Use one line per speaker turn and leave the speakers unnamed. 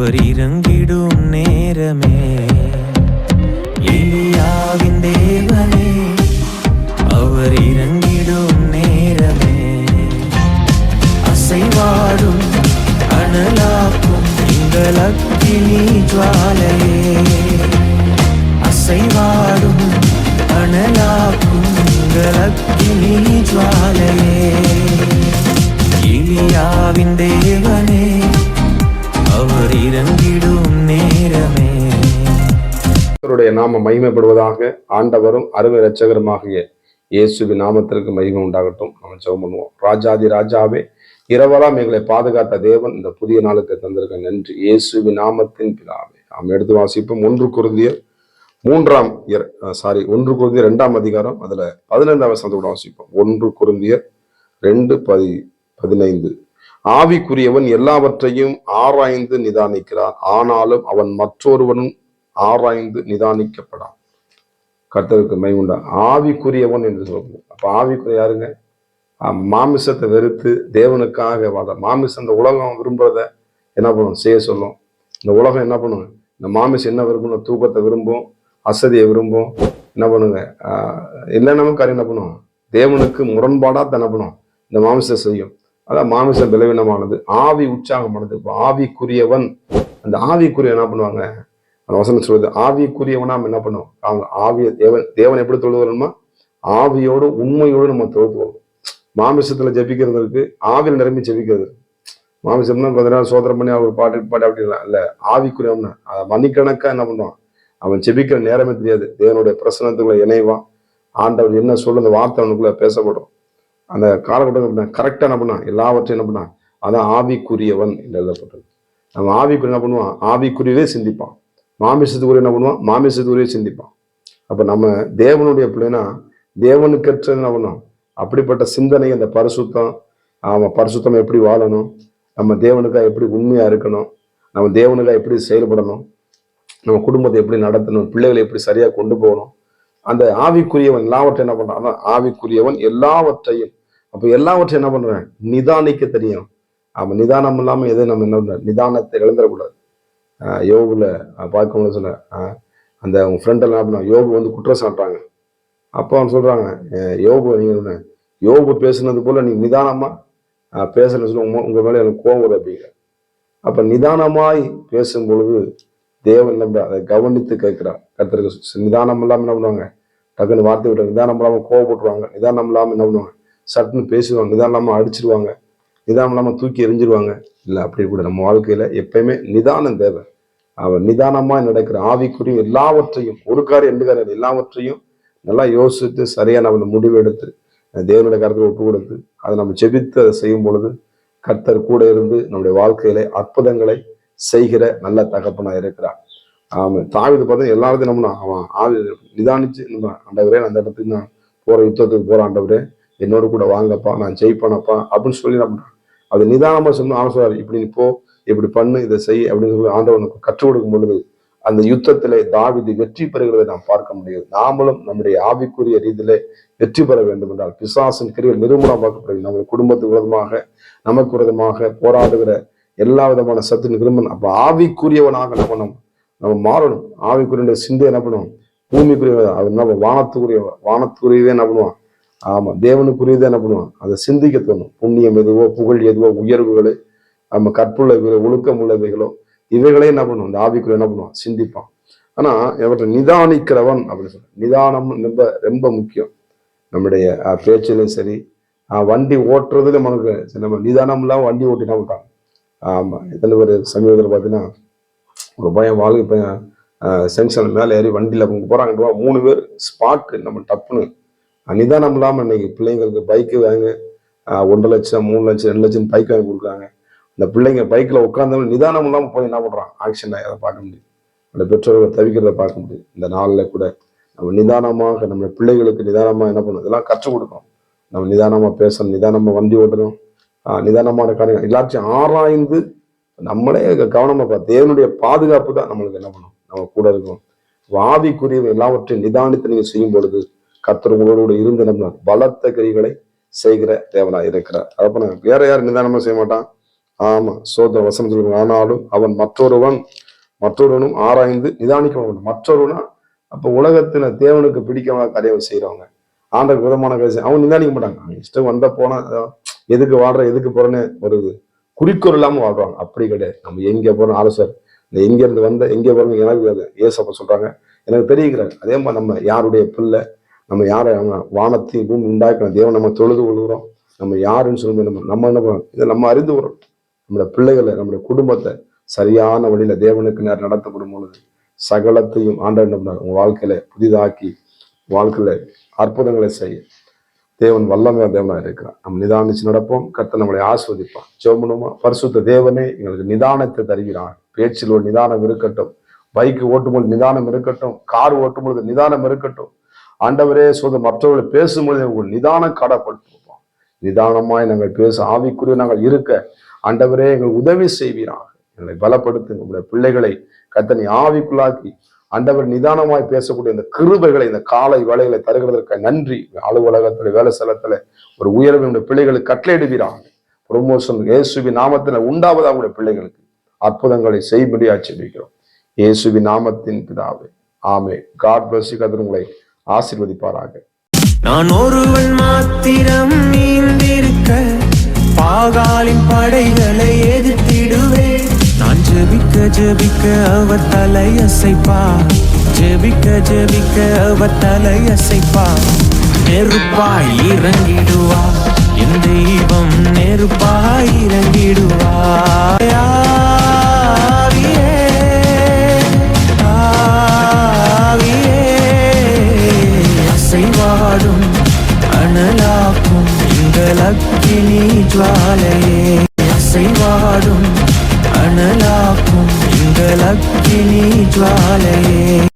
அவர் இறங்கிடும் நேரமே, எலியாவின் தேவனே அவர் இறங்கிடும் நேரமே, அசைவாடும் அனலாக்கும் எங்கள் அக்கினி ஜுவாலையே, அசைவாடும் அனலாக்கும் எங்கள் அக்கினி ஜுவாலையே, எலியாவின் தேவனே அவர் இறங்கிடும் நேரமே.
அவருடைய நாம மகிமைப்படுவதாக. ஆண்டவரும் அருமை இரட்சகருமாகிய இயேசுவின் நாமத்திற்கு மகிமை உண்டாகட்டும். நம்ம ஜெபம் பண்ணுவோம். ராஜாதி ராஜாவே, இரவெல்லாம் எங்களை பாதுகாத்த தேவன் இந்த புதிய நாளுக்கு தந்திருக்க நன்றி. இயேசுவின் நாமத்தின் பிதாவே. நாம் எடுத்து வாசிப்போம். 1 கொரிந்தியர் 2ஆம் அதிகாரம் அதுல 15ஆம் வசனத்தோட வாசிப்போம். 1 கொரிந்தியர் 2:15. ஆவிக்குரியவன் எல்லாவற்றையும் ஆராய்ந்து நிதானிக்கிறான், ஆனாலும் அவன் மற்றொருவனும் ஆராய்ந்து நிதானிக்கப்படான். கர்த்தருக்கு மகிமை உண்டா. ஆவிக்குரியவன் என்று சொல்லுவோம். அப்ப ஆவிக்குரிய யாருங்க? மாமிசத்தை வெறுத்து தேவனுக்காக வாழ. மாமிசம் இந்த உலகம் விரும்புறத என்ன பண்ணும்? செய்ய சொல்லும். இந்த உலகம் என்ன பண்ணும்? இந்த மாமிசம் என்ன விரும்பணும்? தூக்கத்தை விரும்பும், அசதியை விரும்பும். என்ன பண்ணுங்க? இல்லைன்னா காரியம் என்ன பண்ணும்? தேவனுக்கு முரண்பாடா என்ன பண்ணும்? இந்த மாமிசம் செய்யும். அதான் மாமிசம் பலவீனமானது, ஆவி உற்சாகமானது. இப்போ ஆவிக்குரியவன், அந்த ஆவிக்குரிய என்ன பண்ணுவாங்க? அந்த வசனம் சொல்லுது, ஆவிக்குரியவனா என்ன பண்ணுவோம்? அவங்க ஆவிய தேவன் எப்படி தொழுவணுமா? ஆவியோடு உண்மையோடு நம்ம தொழுதுவோம். மாமிசத்துல ஜபிக்கிறதுக்கு ஆவியில் நிரம்பி ஜபிக்கிறது. மாமிசம்னா கொஞ்ச நேரம் சோதனை பண்ணி அவர் பாட்டு அப்படிலாம் இல்ல. ஆவிக்குரியவன் மணிக்கணக்கா என்ன பண்ணுவான்? அவன் ஜெபிக்கிற நேரமே தெரியாது. தேவனுடைய பிரசனத்துக்குள்ள இணைவான். ஆண்டவர் என்ன சொல்ல அந்த வார்த்தை அவனுக்குள்ள பேசப்படும். அந்த காலகட்டத்தில் கரெக்டா என்ன பண்ணான்? எல்லாவற்றையும் என்ன பண்ணான்? அதான் ஆவிக்குரியவன் என்று எழுதப்பட்டது. நம்ம ஆவிக்குரிய என்ன பண்ணுவான்? ஆவிக்குரியவே சிந்திப்பான். மாமிசத்துக்குரிய என்ன பண்ணுவான்? மாமிசத்துக்குரிய சிந்திப்பான். அப்ப நம்ம தேவனுடைய பிள்ளைனா தேவனுக்கற்ற என்ன பண்ணும்? அப்படிப்பட்ட சிந்தனை, அந்த பரிசுத்தம், பரிசுத்தம் எப்படி வாழணும், நம்ம தேவனுக்காக எப்படி உண்மையா இருக்கணும், நம்ம தேவனுக்காக எப்படி செயல்படணும், நம்ம குடும்பத்தை எப்படி நடத்தணும், பிள்ளைகளை எப்படி சரியா கொண்டு போகணும், அந்த ஆவிக்குரியவன் எல்லாவற்றையும் என்ன பண்றான்? அதான் ஆவிக்குரியவன் எல்லாவற்றையும். அப்ப எல்லாவற்றையும் என்ன பண்றேன்? நிதானிக்க தெரியும். நிதானம் இல்லாம எதை நம்ம என்ன பண்ற? நிதானத்தை இழந்துடக்கூடாது. யோகுல பார்க்க சொன்ன அந்த உங்க ஃப்ரெண்ட் எல்லாம் என்ன பண்ண? யோகு வந்து குற்றம் சாட்டுறாங்க. அப்போ அவன் சொல்றாங்க, யோகு நீங்க யோகு பேசுனது போல நீங்க நிதானமா பேசணும்னு சொல்லி உங்க மேல எனக்கு கோவம் வரும் அப்படிங்க. அப்ப நிதானமாய் பேசும் பொழுது தேவன் நம்ம அதை கவனித்து கேட்கிறார். கர்த்தருக்கு நிதானம் இல்லாம என்ன பண்ணுவாங்க? டக்குன்னு வார்த்தை விட்டு நிதானம் இல்லாம கோவப்பட்டுருவாங்க. நிதானம் இல்லாம என்ன பண்ணுவாங்க? சட்டுன்னு பேசுவாங்க. நிதானம் இல்லாம அடிச்சிருவாங்க. நிதானம் இல்லாம தூக்கி எரிஞ்சிருவாங்க. இல்ல, அப்படி கூட நம்ம வாழ்க்கையில எப்பயுமே நிதானம் தேவை. அவன் நிதானமா நடக்கிற ஆவிக்குரிய எல்லாவற்றையும், ஒரு காரியம் 2 காரியம் எல்லாவற்றையும் நல்லா யோசித்து சரியான நம்ம முடிவு எடுத்து தேவனுடைய கருத்தை ஒப்பு கொடுத்து அதை நம்ம ஜெபித்து அதை செய்யும் பொழுது கர்த்தர் கூட இருந்து நம்முடைய வாழ்க்கையில அற்புதங்களை செய்கிற நல்ல தகப்பனா இருக்கிறார். தாவீது பார்த்தா எல்லாத்தையும் நம்ம அவன் ஆவி நிதானிச்சு, நம்ம ஆண்டவரே அந்த இடத்துக்கு நான் போற யுத்தத்துக்கு போற ஆண்டவரே என்னோட கூட வாங்கப்பா, நான் ஜெயிப்பேனப்பா அப்படின்னு சொல்லி நம்ம அது நிதானமா சொன்ன ஆலோசனை, இப்படி போ, இப்படி பண்ணு, இதை செய் அப்படின்னு சொல்லி ஆண்டவனுக்கு கற்றுக் கொடுக்கும் பொழுது அந்த யுத்தத்திலே தாவீது வெற்றி பெறுகிறதை நாம் பார்க்க முடியாது. நாமளும் நம்முடைய ஆவிக்குரிய ரீதியிலே வெற்றி பெற வேண்டும் என்றால் பிசாசின் கிரியில் நிரூபணமாக்கப்படுகிறது. நம்ம குடும்பத்துக்கு விரோதமாக, நமக்கு விரோதமாக போராடுகிற எல்லா விதமான சத்தின் கிருமன். அப்ப ஆவிக்குரியவனாக நம்ம மாறணும். ஆவிக்குரிய சிந்தை என்ன பண்ணுவோம்? பூமிக்குரிய அது நம்ம வானத்துக்குரியதே என்ன பண்ணுவான்? தேவனுக்குரியதே என்ன பண்ணுவான்? அதை சிந்திக்க தோணும். புண்ணியம் எதுவோ, புகழ் எதுவோ, உயர்வுகளோ, நம்ம கற்புள்ளவைகளோ, ஒழுக்கம் உள்ளவைகளோ, இவைகளே என்ன பண்ணுவோம்? இந்த ஆவிக்குரிய என்ன பண்ணுவான்? சிந்திப்பான். ஆனா இவற்றை நிதானிக்கிறவன் அப்படின்னு சொல்ல. நிதானம் ரொம்ப ரொம்ப முக்கியம். நம்முடைய பேச்சிலையும் சரி, வண்டி ஓட்டுறதுல நமக்கு நம்ம நிதானம் இல்லாம வண்டி ஓட்டினா விட்டாங்க. எத்தனை பேர் சமீபத்தில் பார்த்தீங்கன்னா ஒரு பையன் வாழ்க்கை பையன் செங்ஷன் மேலே ஏறி வண்டியில் போறாங்க. 3 பேர் ஸ்பாட்டு. நம்ம டப்புன்னு நிதானம் இல்லாமல் இன்னைக்கு பிள்ளைங்களுக்கு பைக்கு வாங்க 1.5 லட்சம் 3 லட்சம் 2 லட்சம் பைக் வாங்கி கொடுக்குறாங்க. அந்த பிள்ளைங்க பைக்கில் உட்கார்ந்தவங்க நிதானம் இல்லாமல் போய் என்ன பண்ணுறான்? ஆக்சிடென்ட் ஆகிறத பார்க்க முடியும். அந்த பெற்றோர்கள் தவிக்கிறத பார்க்க முடியும். இந்த நாளில் கூட நம்ம நிதானமாக நம்ம பிள்ளைகளுக்கு நிதானமாக என்ன பண்ணணும்? இதெல்லாம் கற்றுக் கொடுக்கணும். நம்ம நிதானமாக பேசணும், நிதானமாக வண்டி ஓட்டணும், நிதானமான காரியம் எல்லாத்தையும் ஆராய்ந்து நம்மளே கவனமா பார்த்து தேவனுடைய பாதுகாப்பு தான் நம்மளுக்கு என்ன பண்ணும்? நம்ம கூட இருக்கும். ஆவிக்குரிய எல்லாவற்றையும் நிதானித்து நீங்க செய்யும் பொழுது கர்த்தர் உங்களோடு இருந்து நம்ம பலத்த கிரிகளை செய்கிற தேவனா இருக்கிறார். அப்ப வேற யாரும் நிதானமா செய்ய மாட்டான்? ஆமா, சோதர வசனம் சொல்லுங்க. ஆனாலும் அவன் மற்றொருவனும் ஆராய்ந்து நிதானிக்க மற்றொருவனா. அப்ப உலகத்துல தேவனுக்கு பிடிக்காம காரியம் செய்யறவங்க, ஆண்டருக்கு விதமான காரியம் அவன் நிதானிக்க மாட்டாங்க. இஷ்டம் வந்த போனா எதுக்கு வாழ்ற எதுக்கு போறேன்னு ஒரு குறிக்கோள் இல்லாம வாழ்றாங்க. அப்படி கிடையாது. நம்ம எங்க போறோம் ஆலோசர், இந்த எங்க இருந்து வந்த எங்க போறோம் எனக்கு ஏசப்ப சொல்றாங்க, எனக்கு தெரிவிக்கிறாங்க. அதே மாதிரி நம்ம யாருடைய பிள்ளை, நம்ம யாரை வானத்தையும் பூமி உண்டாக்கின தேவன் நம்ம தொழுது கொள்கிறோம், நம்ம யாருன்னு சொல்லி நம்ம என்ன பண்ணோம், இதை நம்ம அறிந்து வரோம். நம்முடைய பிள்ளைகளை நம்முடைய குடும்பத்தை சரியான வழியில தேவனுக்கு நேரம் நடத்தப்படும் பொழுது சகலத்தையும் ஆண்டவர் உங்க வாழ்க்கையில புதிதாக்கி வாழ்க்கையில அற்புதங்களை செய்ய தேவன் வல்லமையா தேவனா இருக்கிறார். நம்ம நிதானிச்சு நடப்போம். கர்த்தர் நம்மளை ஆஸ்வதிப்பான். ஜெபமுமா. பரிசுத்த தேவனே, எங்களுக்கு நிதானத்தை தருகிறார். பேச்சில் ஒரு நிதானம் இருக்கட்டும், பைக் ஓட்டும்போது நிதானம் இருக்கட்டும், கார் ஓட்டும்பொழுது நிதானம் இருக்கட்டும். ஆண்டவரே மற்றவர்களை பேசும்பொழுது ஒரு நிதானம் காணப்பட்டிருப்போம். நிதானமாய் நாங்கள் பேச ஆவிக்குரிய நாங்கள் இருக்க ஆண்டவரே எங்கள் உதவி செய்வீராக. எங்களை பலப்படுத்து. உங்களுடைய பிள்ளைகளை கர்த்தனை ஆவிக்குள்ளாக்கி ஆண்டவர் நிதானமாய் பேசக்கூடிய இந்த கிருபைகளை இந்த காலை வேலைகளை தருகிறதற்கு நன்றி. அலுவலகத்துல வேலை ஸ்தலத்துல ஒரு உயர்வு உடைய பிள்ளைகளுக்கு கட்டளையிடுவீராக. ப்ரொமோஷன் இயேசுவின் நாமத்துல உண்டாவதா உங்களுடைய பிள்ளைகளுக்கு அற்புதங்களை செய்யும்படி ஆச்சரிக்கிறோம். இயேசுவின் நாமத்தின் பிதாவே, ஆமே. God bless you. கர்த்தர் உங்களை ஆசீர்வதிப்பாராக.
நான் ஒருவன் மாத்திரம் நீந்திருக்க பாகாலின் படைகளை எதிர்த்திடுவேன். நான் ஜெபிக்க ஜெபிக்க அவர் தலையசைப்பா, ஜெபிக்க அவர் தலையசைப்பா. நெருப்பாய் இறங்கிடுவா என் தெய்வம், நெருப்பாய் இறங்கிடுவா. அசைவாடும் அனலாக்கும் எங்கள் அக்கினி ஜுவாலையே, அசைவாடும் அனலாக்கும் எங்கள் அக்கினி ஜுவாலையே.